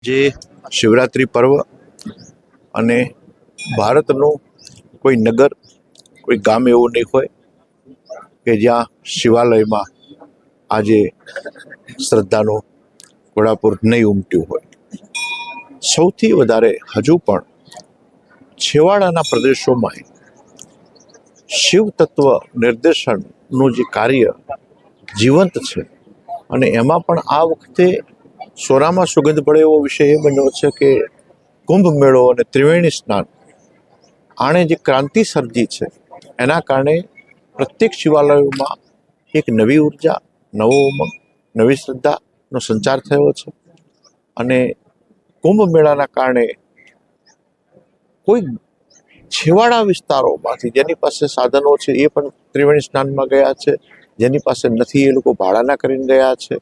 જે શિવરાત્રિ પર્વ અને ભારતનું કોઈ નગર કોઈ ગામ એવું નહીં હોય કે જ્યાં શિવાલયમાં આજે શ્રદ્ધાનું ઘોડાપુર નહીં ઉમટ્યું હોય. સૌથી વધારે હજુ પણ છેવાડાના પ્રદેશોમાં શિવ તત્વ નિર્દેશનનું જે કાર્ય જીવંત છે અને એમાં પણ આ વખતે સોરામાં સુગંધ પડે એવો વિષય એ બન્યો છે કે કુંભ મેળો અને ત્રિવેણી સ્નાન આણે જે ક્રાંતિ સર્જી છે એના કારણે પ્રત્યેક શિવાલયોમાં એક નવી ઉર્જા, નવો ઉમંગ, નવી શ્રદ્ધાનો સંચાર થયો છે. અને કુંભ મેળાના કારણે કોઈ છેવાડા વિસ્તારોમાંથી જેની પાસે સાધનો છે એ પણ ત્રિવેણી સ્નાનમાં ગયા છે, જેની પાસે નથી એ લોકો ભાડાના કરીને ગયા છે.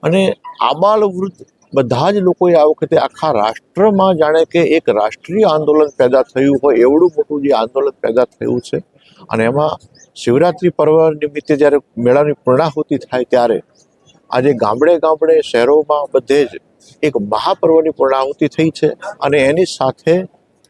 અને આબાલ વૃદ્ધ બધા જ લોકોએ આ વખતે આખા રાષ્ટ્રમાં જાણે કે એક રાષ્ટ્રીય આંદોલન પેદા થયું હોય એવડું મોટું જે આંદોલન પેદા થયું છે. અને એમાં શિવરાત્રિ પર્વ નિમિત્તે જ્યારે મેળાની પૂર્ણાહુતિ થાય ત્યારે આજે ગામડે ગામડે શહેરોમાં બધે જ એક મહાપર્વની પૂર્ણાહુતિ થઈ છે. અને એની સાથે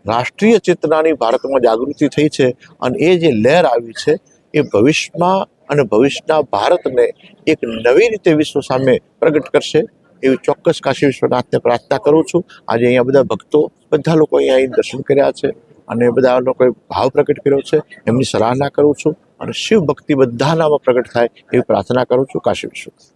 રાષ્ટ્રીય ચેતનાની ભારતમાં જાગૃતિ થઈ છે. અને એ જે લહેર આવી છે એ ભવિષ્યમાં અને ભવિષ્યના ભારતને એક નવી રીતે વિશ્વ સામે પ્રગટ કરશે એવી ચોક્કસ કાશી વિશ્વનાથને પ્રાર્થના કરું છું. આજે અહીંયા બધા ભક્તો બધા લોકો અહીંયા આવીને દર્શન કર્યા છે અને બધા લોકોએ ભાવ પ્રગટ કર્યો છે. એમની સરાહના કરું છું અને શિવ ભક્તિ બધાનામાં પ્રગટ થાય એવી પ્રાર્થના કરું છું. કાશી વિશ્વનાથ.